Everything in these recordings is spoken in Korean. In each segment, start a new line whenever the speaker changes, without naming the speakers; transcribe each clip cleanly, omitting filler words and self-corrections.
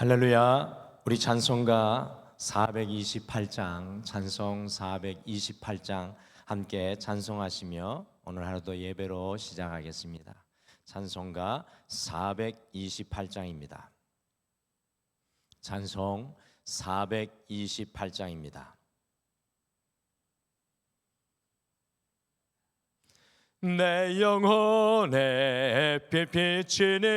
할렐루야. 우리 찬송가 428장, 찬송 428장 함께 찬송하시며 오늘 하루도 예배로 시작하겠습니다. 찬송가 428장입니다. 찬송 428장입니다. 내 영혼에 빛비치는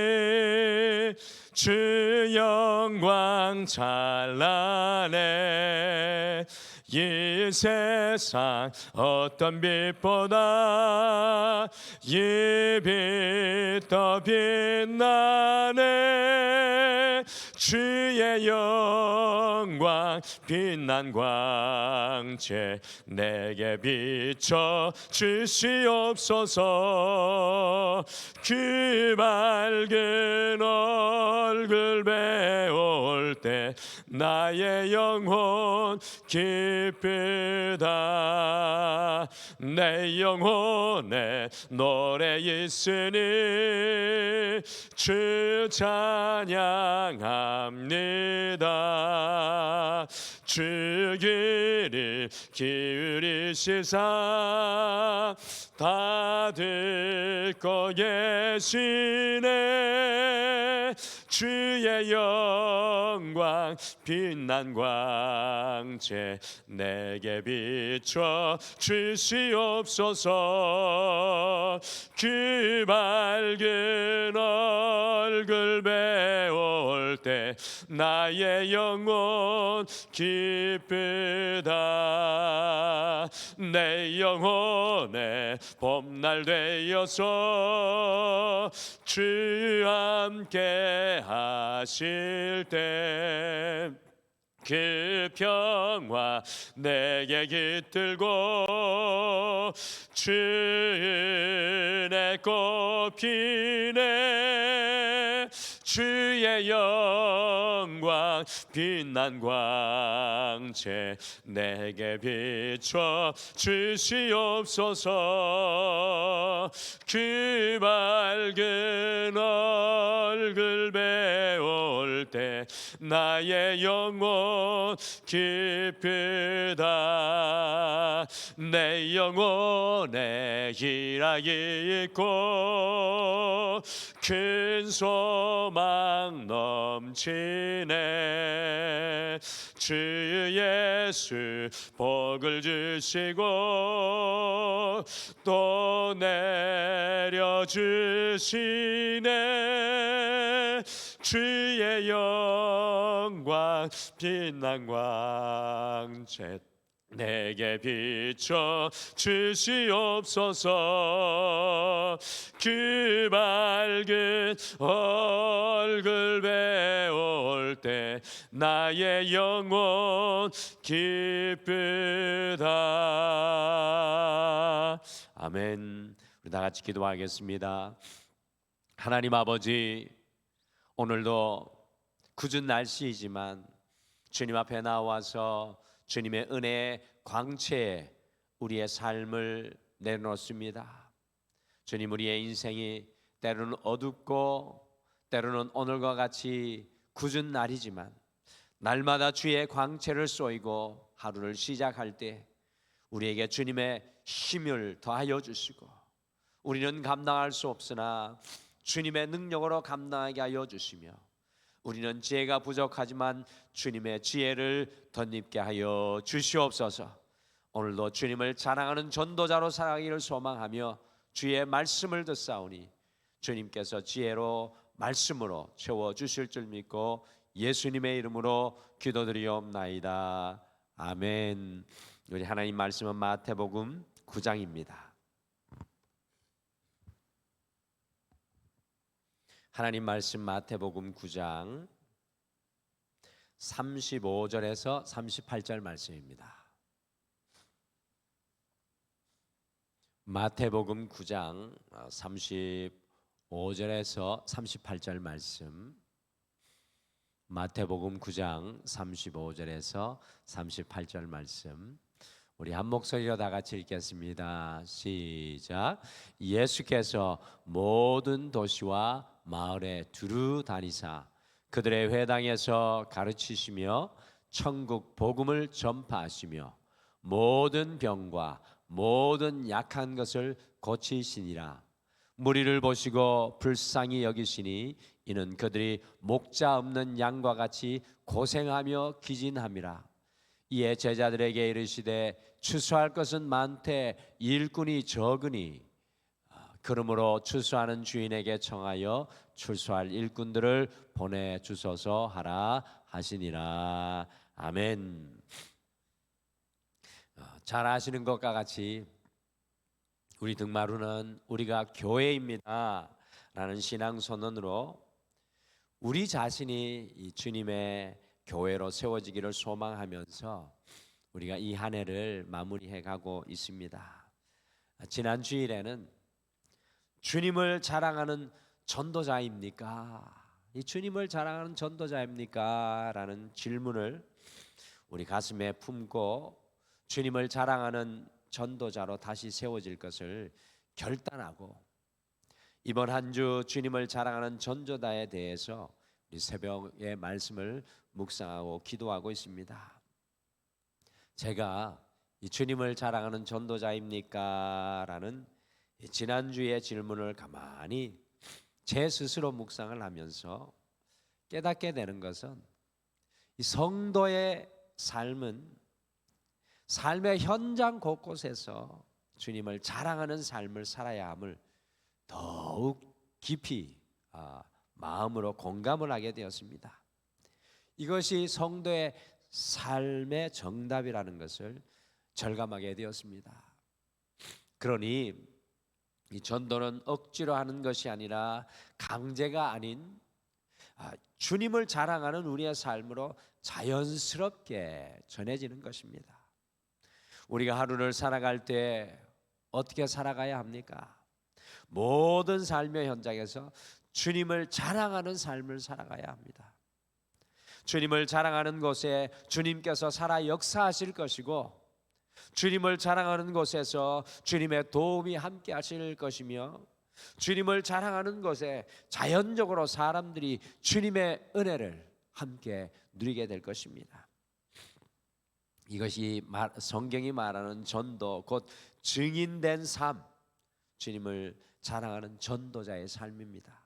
주 영광 찬란해. 이 세상 어떤 빛보다 이 빛 더 빛나네. 주의 영광 빛난 광채 내게 비춰 주시옵소서. 그 맑은 얼굴 배울 때 나의 영혼 기쁘다. 내 영혼에 노래 있으니 주 찬양합니다. 주 귀를 기울이시사 다 듣고 계시네. 주의 영광 빛난 광채 내게 비춰 주시옵소서. 그 밝은 얼굴 배울 때 나의 영혼 기쁘다. 내 영혼에 봄날 되어서 주 함께 하실 때 그 평화 내게 깃들고 주 은혜 꽃피네. 주의 영광 빛난 광채 내게 비춰 주시옵소서. 그 밝은 얼굴 배울 때 나의 영혼 기쁘다. 내 영혼에 희락이 있고 큰 소망 넘치네. 주 예수 복을 주시고 또 내려주시네. 주의 영광 빛난 광채 내게 비춰 주시옵소서. 그 밝은 얼굴 배울 때 나의 영혼 기쁘다. 아멘. 우리 다 같이 기도하겠습니다. 하나님 아버지, 오늘도 굳은 날씨이지만 주님 앞에 나와서 주님의 은혜의 광채에 우리의 삶을 내놓습니다. 주님, 우리의 인생이 때로는 어둡고 때로는 오늘과 같이 굳은 날이지만 날마다 주의 광채를 쏘이고 하루를 시작할 때 우리에게 주님의 힘을 더하여 주시고 우리는 감당할 수 없으나 주님의 능력으로 감당하게 하여 주시며 우리는 지혜가 부족하지만 주님의 지혜를 덧입게 하여 주시옵소서. 오늘도 주님을 자랑하는 전도자로 살아가기를 소망하며 주의 말씀을 듣사오니 주님께서 지혜로 말씀으로 채워주실 줄 믿고 예수님의 이름으로 기도드리옵나이다. 아멘. 우리 하나님 말씀은 마태복음 9장입니다. 하나님 말씀 마태복음 9장 35절에서 38절 말씀입니다. 마태복음 9장 35절에서 38절 말씀. 마태복음 9장 35절에서 38절 말씀. 우리 한 목소리로 다 같이 읽겠습니다. 시작. 예수께서 모든 도시와 마을에 두루 다니사 그들의 회당에서 가르치시며 천국 복음을 전파하시며 모든 병과 모든 약한 것을 고치시니라. 무리를 보시고 불쌍히 여기시니 이는 그들이 목자 없는 양과 같이 고생하며 기진함이라. 이에 제자들에게 이르시되 추수할 것은 많되 일꾼이 적으니 그러므로 추수하는 주인에게 청하여 추수할 일꾼들을 보내주소서 하라 하시니라. 아멘. 잘 아시는 것과 같이 우리 등마루는 우리가 교회입니다 라는 신앙선언으로 우리 자신이 이 주님의 교회로 세워지기를 소망하면서 우리가 이 한 해를 마무리해 가고 있습니다. 지난 주일에는 주님을 자랑하는 전도자입니까? 이 주님을 자랑하는 전도자입니까? 라는 질문을 우리 가슴에 품고 주님을 자랑하는 전도자로 다시 세워질 것을 결단하고 이번 한 주 주님을 자랑하는 전도자에 대해서 우리 새벽에 말씀을 묵상하고 기도하고 있습니다. 제가 이 주님을 자랑하는 전도자입니까? 라는 지난주의 질문을 가만히 제 스스로 묵상을 하면서 깨닫게 되는 것은 이 성도의 삶은 삶의 현장 곳곳에서 주님을 자랑하는 삶을 살아야 함을 더욱 깊이 마음으로 공감을 하게 되었습니다. 이것이 성도의 삶의 정답이라는 것을 절감하게 되었습니다. 그러니 이 전도는 억지로 하는 것이 아니라 강제가 아닌 주님을 자랑하는 우리의 삶으로 자연스럽게 전해지는 것입니다. 우리가 하루를 살아갈 때 어떻게 살아가야 합니까? 모든 삶의 현장에서 주님을 자랑하는 삶을 살아가야 합니다. 주님을 자랑하는 곳에 주님께서 살아 역사하실 것이고 주님을 자랑하는 곳에서 주님의 도움이 함께 하실 것이며 주님을 자랑하는 곳에 자연적으로 사람들이 주님의 은혜를 함께 누리게 될 것입니다. 이것이 성경이 말하는 전도, 곧 증인된 삶, 주님을 자랑하는 전도자의 삶입니다.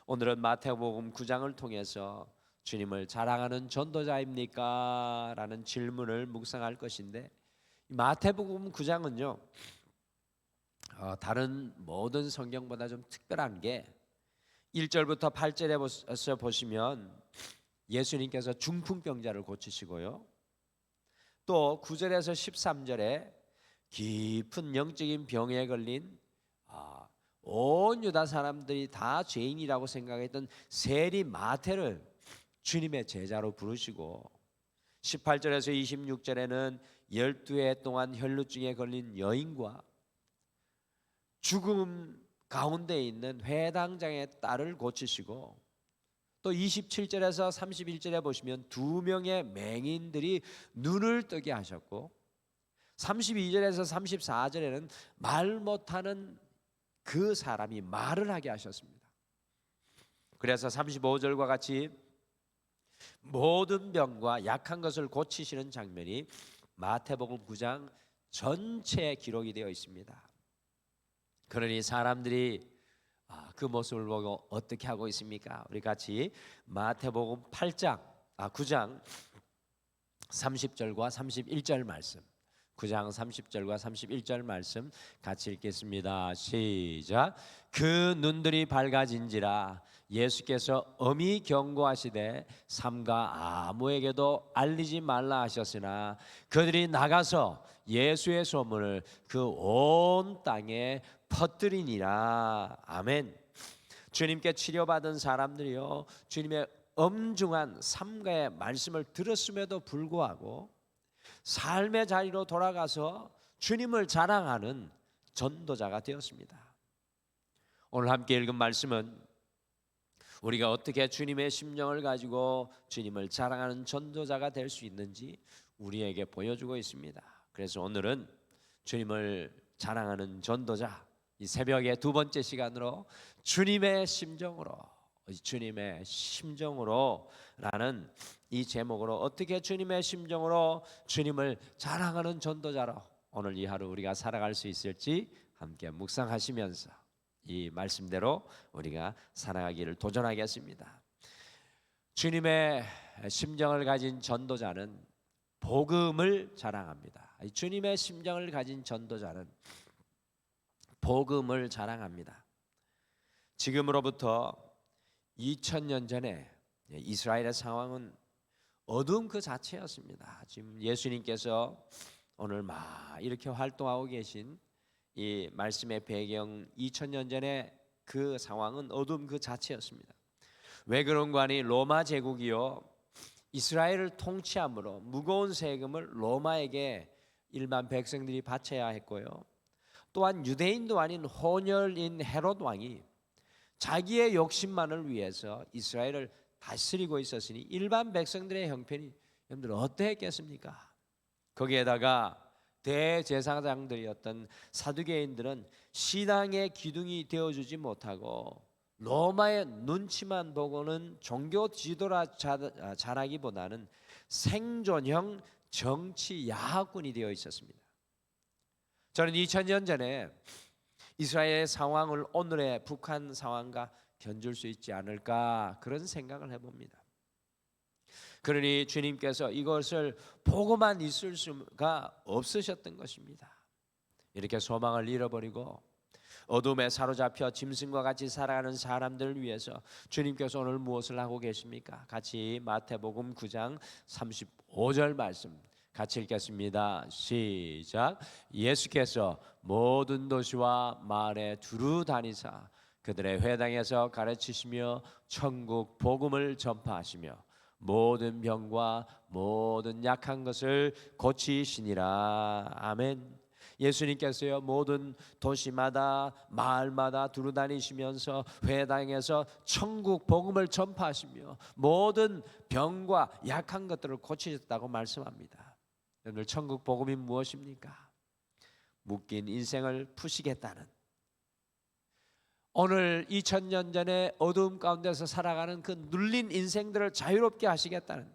오늘은 마태복음 9장을 통해서 주님을 자랑하는 전도자입니까? 라는 질문을 묵상할 것인데 마태복음 9장은요 다른 모든 성경보다 좀 특별한 게 1절부터 8절에 보시면 예수님께서 중풍병자를 고치시고요, 또 9절에서 13절에 깊은 영적인 병에 걸린 온 유다 사람들이 다 죄인이라고 생각했던 세리 마태를 주님의 제자로 부르시고 18절에서 26절에는 12해 동안 혈루증에 걸린 여인과 죽음 가운데 있는 회당장의 딸을 고치시고 또 27절에서 31절에 보시면 2명의 맹인들이 눈을 뜨게 하셨고 32절에서 34절에는 말 못하는 그 사람이 말을 하게 하셨습니다. 그래서 35절과 같이 모든 병과 약한 것을 고치시는 장면이 마태복음 9장 전체에 기록이 되어 있습니다. 그러니 사람들이 그 모습을 보고 어떻게 하고 있습니까? 우리 같이 마태복음 9장 30절과 31절 말씀, 9장 30절과 31절 말씀 같이 읽겠습니다. 시작. 그 눈들이 밝아진지라 예수께서 엄히 경고하시되 삼가 아무에게도 알리지 말라 하셨으나 그들이 나가서 예수의 소문을 그 온 땅에 퍼뜨리니라. 아멘. 주님께 치료받은 사람들이요 주님의 엄중한 삼가의 말씀을 들었음에도 불구하고 삶의 자리로 돌아가서 주님을 자랑하는 전도자가 되었습니다. 오늘 함께 읽은 말씀은 우리가 어떻게 주님의 심령을 가지고 주님을 자랑하는 전도자가 될 수 있는지 우리에게 보여주고 있습니다. 그래서 오늘은 주님을 자랑하는 전도자, 이 새벽의 두 번째 시간으로 주님의 심정으로 주님의 심정으로 라는 이 제목으로 어떻게 주님의 심정으로 주님을 자랑하는 전도자로 오늘 이 하루 우리가 살아갈 수 있을지 함께 묵상하시면서 이 말씀대로 우리가 살아가기를 도전하겠습니다. 주님의 심정을 가진 전도자는 복음을 자랑합니다. 주님의 심정을 가진 전도자는 복음을 자랑합니다. 지금으로부터 2000년 전에 이스라엘의 상황은 어둠 그 자체였습니다. 지금 예수님께서 오늘 막 이렇게 활동하고 계신 이 말씀의 배경 2000년 전에 그 상황은 어둠 그 자체였습니다. 왜 그런가 하니 로마 제국이요 이스라엘을 통치함으로 무거운 세금을 로마에게 일반 백성들이 바쳐야 했고요. 또한 유대인도 아닌 혼혈인 헤롯 왕이 자기의 욕심만을 위해서 이스라엘을 다스리고 있었으니 일반 백성들의 형편이 여러분들 어떠했겠습니까? 거기에다가 대제사장들이었던 사두개인들은 신앙의 기둥이 되어주지 못하고 로마의 눈치만 보고는 종교 지도라 잘하기보다는 생존형 정치 야합군이 되어 있었습니다. 저는 2000년 전에 이스라엘의 상황을 오늘의 북한 상황과 견줄 수 있지 않을까 그런 생각을 해봅니다. 그러니 주님께서 이것을 보고만 있을 수가 없으셨던 것입니다. 이렇게 소망을 잃어버리고 어둠에 사로잡혀 짐승과 같이 살아가는 사람들을 위해서 주님께서 오늘 무엇을 하고 계십니까? 같이 마태복음 9장 35절 말씀 같이 읽겠습니다. 시작. 예수께서 모든 도시와 마을에 두루 다니사 그들의 회당에서 가르치시며 천국 복음을 전파하시며 모든 병과 모든 약한 것을 고치시니라. 아멘. 예수님께서요 모든 도시마다 마을마다 두루 다니시면서 회당에서 천국 복음을 전파하시며 모든 병과 약한 것들을 고치셨다고 말씀합니다. 오늘 천국 복음이 무엇입니까? 묶인 인생을 푸시겠다는, 오늘 2000년 전에 어두움 가운데서 살아가는 그 눌린 인생들을 자유롭게 하시겠다는,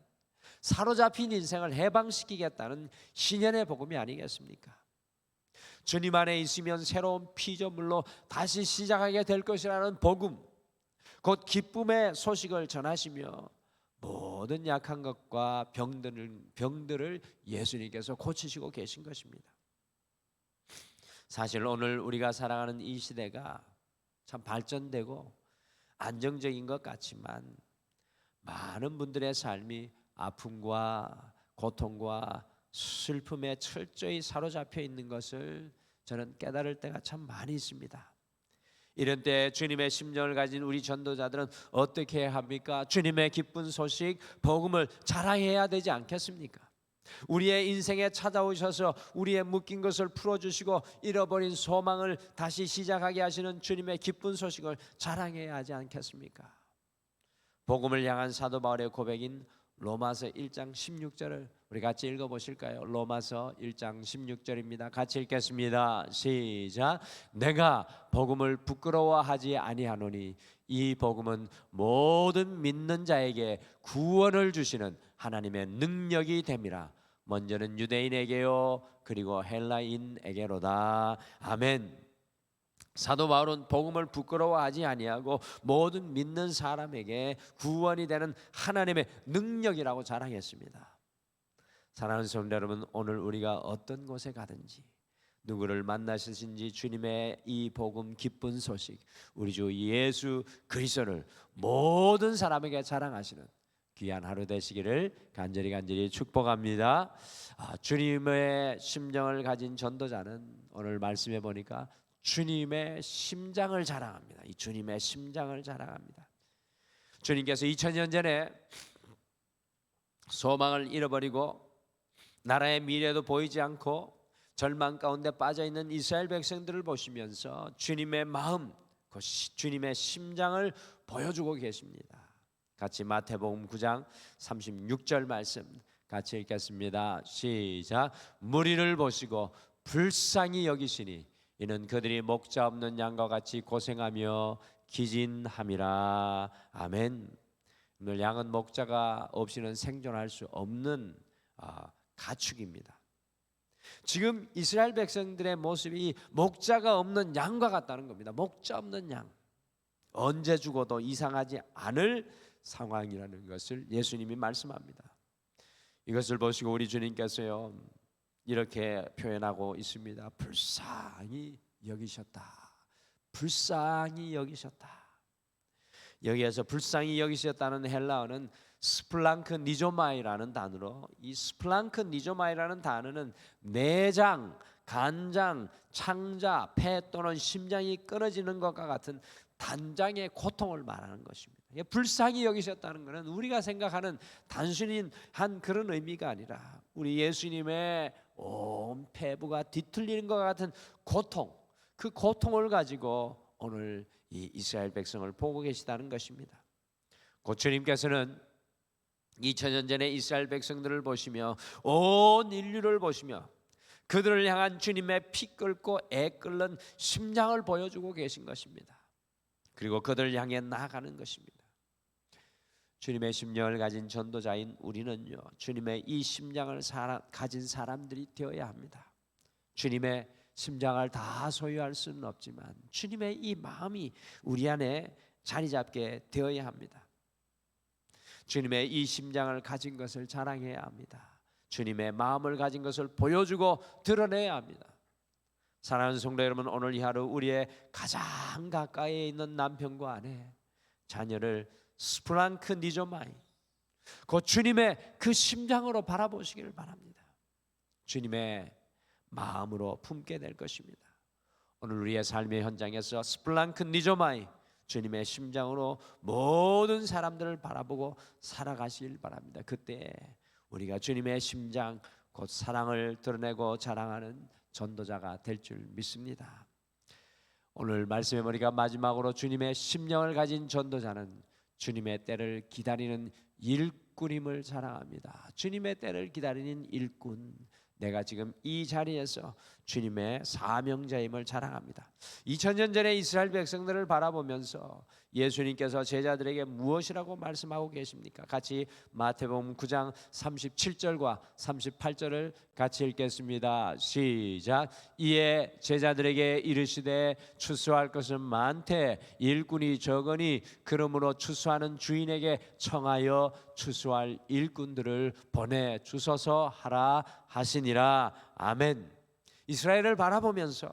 사로잡힌 인생을 해방시키겠다는 신년의 복음이 아니겠습니까? 주님 안에 있으면 새로운 피조물로 다시 시작하게 될 것이라는 복음, 곧 기쁨의 소식을 전하시며 모든 약한 것과 병들을 예수님께서 고치시고 계신 것입니다. 사실 오늘 우리가 살아가는 이 시대가 참 발전되고 안정적인 것 같지만 많은 분들의 삶이 아픔과 고통과 슬픔에 철저히 사로잡혀 있는 것을 저는 깨달을 때가 참 많이 있습니다. 이런 때 주님의 심정을 가진 우리 전도자들은 어떻게 해야 합니까? 주님의 기쁜 소식, 복음을 자랑해야 되지 않겠습니까? 우리의 인생에 찾아오셔서 우리의 묶인 것을 풀어주시고 잃어버린 소망을 다시 시작하게 하시는 주님의 기쁜 소식을 자랑해야 하지 않겠습니까? 복음을 향한 사도 바울의 고백인 로마서 1장 16절을 우리 같이 읽어보실까요? 로마서 1장 16절입니다. 같이 읽겠습니다. 시작. 내가 복음을 부끄러워하지 아니하노니 이 복음은 모든 믿는 자에게 구원을 주시는 하나님의 능력이 됨이라. 먼저는 유대인에게요 그리고 헬라인에게로다. 아멘. 사도 바울은 복음을 부끄러워하지 아니하고 모든 믿는 사람에게 구원이 되는 하나님의 능력이라고 자랑했습니다. 사랑하는 성도 여러분, 오늘 우리가 어떤 곳에 가든지 누구를 만나시든지 주님의 이 복음 기쁜 소식, 우리 주 예수 그리스도를 모든 사람에게 자랑하시는 귀한 하루 되시기를 간절히 축복합니다. 주님의 심정을 가진 전도자는 오늘 말씀해 보니까 주님의 심장을 자랑합니다. 이 주님의 심장을 자랑합니다. 주님께서 2000년 전에 소망을 잃어버리고 나라의 미래도 보이지 않고 절망 가운데 빠져있는 이스라엘 백성들을 보시면서 주님의 마음, 주님의 심장을 보여주고 계십니다. 같이 마태복음 9장 36절 말씀 같이 읽겠습니다. 시작. 무리를 보시고 불쌍히 여기시니 이는 그들이 목자 없는 양과 같이 고생하며 기진함이라. 아멘. 오늘 양은 목자가 없이는 생존할 수 없는 가축입니다. 지금 이스라엘 백성들의 모습이 목자가 없는 양과 같다는 겁니다. 목자 없는 양, 언제 죽어도 이상하지 않을 상황이라는 것을 예수님이 말씀합니다. 이것을 보시고 우리 주님께서요 이렇게 표현하고 있습니다. 불쌍히 여기셨다. 불쌍히 여기셨다. 여기에서 불쌍히 여기셨다는 헬라어는 스플랑크 니조마이라는 단어로, 이 스플랑크 니조마이라는 단어는 내장, 간장, 창자, 폐 또는 심장이 끊어지는 것과 같은 단장의 고통을 말하는 것입니다. 불쌍히 여기셨다는 것은 우리가 생각하는 단순히 한 그런 의미가 아니라 우리 예수님의 온 폐부가 뒤틀리는 것과 같은 고통, 그 고통을 가지고 오늘 이 이스라엘 백성을 보고 계시다는 것입니다. 곧 주님께서는 2000년 전에 이스라엘 백성들을 보시며 온 인류를 보시며 그들을 향한 주님의 피 끓고 애 끓는 심장을 보여주고 계신 것입니다. 그리고 그들을 향해 나아가는 것입니다. 주님의 심령을 가진 전도자인 우리는요 주님의 이 심장을 가진 사람들이 되어야 합니다. 주님의 심장을 다 소유할 수는 없지만 주님의 이 마음이 우리 안에 자리 잡게 되어야 합니다. 주님의 이 심장을 가진 것을 자랑해야 합니다. 주님의 마음을 가진 것을 보여주고 드러내야 합니다. 사랑하는 성도 여러분, 오늘 이 하루 우리의 가장 가까이에 있는 남편과 아내, 자녀를 스프랑크 니조마이, 그 주님의 그 심장으로 바라보시기를 바랍니다. 주님의 마음으로 품게 될 것입니다. 오늘 우리의 삶의 현장에서 스플랑크 니조마이, 주님의 심장으로 모든 사람들을 바라보고 살아가시길 바랍니다. 그때 우리가 주님의 심장, 곧 사랑을 드러내고 자랑하는 전도자가 될 줄 믿습니다. 오늘 말씀의 머리가 마지막으로 주님의 심령을 가진 전도자는 주님의 때를 기다리는 일꾼임을 자랑합니다. 주님의 때를 기다리는 일꾼, 내가 지금 이 자리에서 주님의 사명자임을 자랑합니다. 2000년 전에 이스라엘 백성들을 바라보면서 예수님께서 제자들에게 무엇이라고 말씀하고 계십니까? 같이 마태복음 9장 37절과 38절을 같이 읽겠습니다. 시작. 이에 제자들에게 이르시되 추수할 것은 많되 일꾼이 적으니 그러므로 추수하는 주인에게 청하여 추수할 일꾼들을 보내 주소서 하라 하시니라. 아멘. 이스라엘을 바라보면서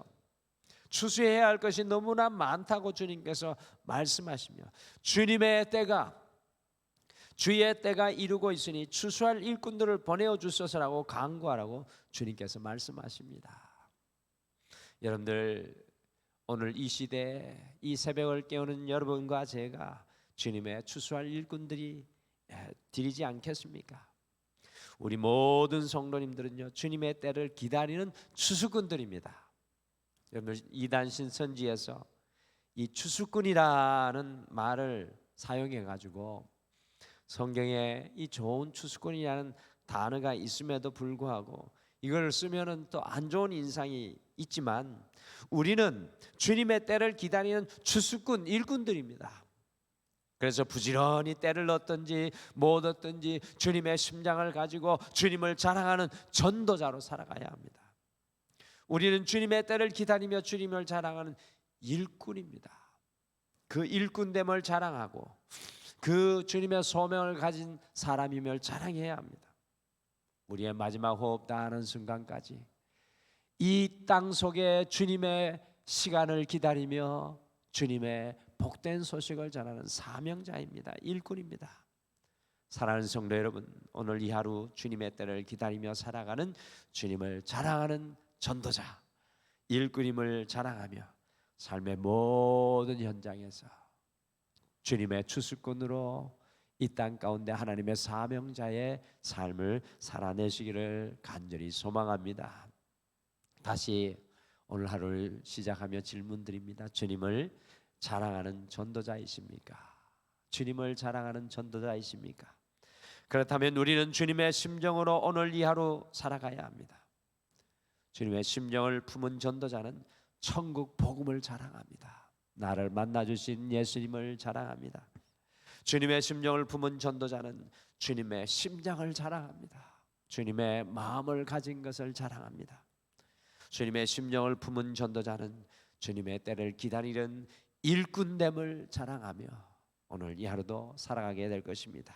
추수해야 할 것이 너무나 많다고 주님께서 말씀하시며 주님의 때가, 주의 때가 이루고 있으니 추수할 일꾼들을 보내어 주소서라고 간구하라고 주님께서 말씀하십니다. 여러분들, 오늘 이 시대에 이 새벽을 깨우는 여러분과 제가 주님의 추수할 일꾼들이 되지 않겠습니까? 우리 모든 성도님들은요 주님의 때를 기다리는 추수꾼들입니다. 여러분, 이단 신선지에서 이 추수꾼이라는 말을 사용해 가지고 성경에 이 좋은 추수꾼이라는 단어가 있음에도 불구하고 이걸 쓰면은 또 안 좋은 인상이 있지만 우리는 주님의 때를 기다리는 추수꾼 일꾼들입니다. 그래서 부지런히 때를 얻든지 못 얻든지 주님의 심장을 가지고 주님을 자랑하는 전도자로 살아가야 합니다. 우리는 주님의 때를 기다리며 주님을 자랑하는 일꾼입니다. 그 일꾼됨을 자랑하고 그 주님의 소명을 가진 사람임을 자랑해야 합니다. 우리의 마지막 호흡 다하는 순간까지 이 땅 속에 주님의 시간을 기다리며 주님의 복된 소식을 전하는 사명자입니다. 일꾼입니다. 사랑하는 성도 여러분, 오늘 이 하루 주님의 때를 기다리며 살아가는 주님을 자랑하는 전도자, 일꾼임을 자랑하며 삶의 모든 현장에서 주님의 추수꾼으로 이 땅 가운데 하나님의 사명자의 삶을 살아내시기를 간절히 소망합니다. 다시 오늘 하루를 시작하며 질문드립니다. 주님을 자랑하는 전도자이십니까? 주님을 자랑하는 전도자이십니까? 그렇다면 우리는 주님의 심정으로 오늘 이 하루 살아가야 합니다. 주님의 심정을 품은 전도자는 천국 복음을 자랑합니다. 나를 만나주신 예수님을 자랑합니다. 주님의 심정을 품은 전도자는 주님의 심장을 자랑합니다. 주님의 마음을 가진 것을 자랑합니다. 주님의 심정을 품은 전도자는 주님의 때를 기다리는 일꾼됨을 자랑하며 오늘 이 하루도 살아가게 될 것입니다.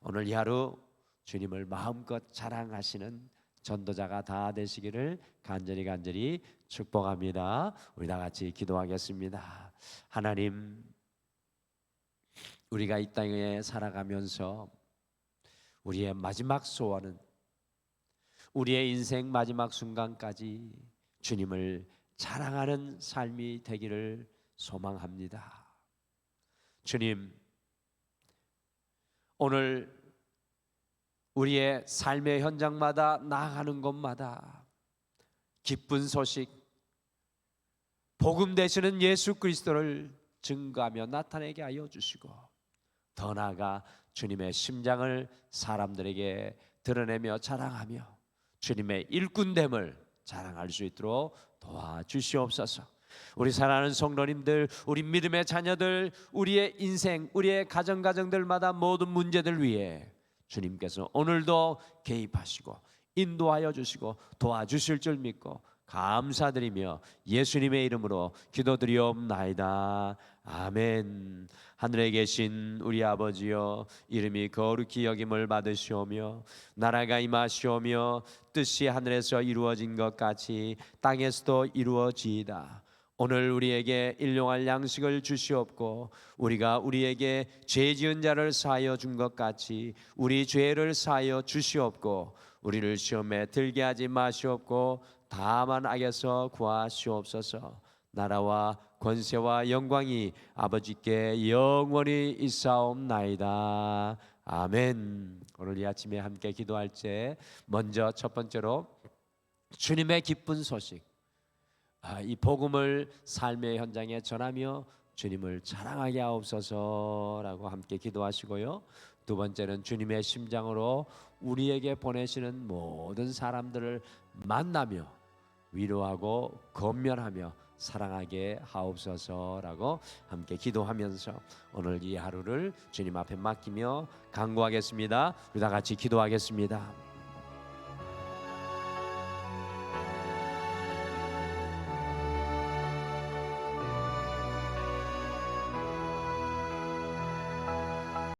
오늘 이 하루 주님을 마음껏 자랑하시는 전도자가 다 되시기를 간절히 축복합니다. 우리 다 같이 기도하겠습니다. 하나님, 우리가 이 땅에 살아가면서 우리의 마지막 소원은 우리의 인생 마지막 순간까지 주님을 자랑하는 삶이 되기를 소망합니다. 주님, 오늘 우리의 삶의 현장마다 나아가는 곳마다 기쁜 소식, 복음 되시는 예수 그리스도를 증거하며 나타내게 하여 주시고, 더 나아가 주님의 심장을 사람들에게 드러내며 자랑하며 주님의 일꾼됨을 자랑할 수 있도록 도와주시옵소서. 우리 사랑하는 성도님들, 우리 믿음의 자녀들, 우리의 인생, 우리의 가정들마다 모든 문제들 위해 주님께서 오늘도 개입하시고 인도하여 주시고 도와주실 줄 믿고 감사드리며 예수님의 이름으로 기도드리옵나이다. 아멘. 하늘에 계신 우리 아버지여, 이름이 거룩히 여김을 받으시오며 나라가 임하시오며 뜻이 하늘에서 이루어진 것 같이 땅에서도 이루어지이다. 오늘 우리에게 일용할 양식을 주시옵고 우리가 우리에게 죄 지은 자를 사하여 준 것 같이 우리 죄를 사하여 주시옵고 우리를 시험에 들게 하지 마시옵고 다만 악에서 구하시옵소서. 나라와 권세와 영광이 아버지께 영원히 있사옵나이다. 아멘. 오늘 이 아침에 함께 기도할 때 먼저 첫 번째로 주님의 기쁜 소식, 이 복음을 삶의 현장에 전하며 주님을 자랑하게 하옵소서라고 함께 기도하시고요. 두 번째는 주님의 심장으로 우리에게 보내시는 모든 사람들을 만나며 위로하고 권면하며 사랑하게 하옵소서라고 함께 기도하면서 오늘 이 하루를 주님 앞에 맡기며 간구하겠습니다. 우리 다 같이 기도하겠습니다.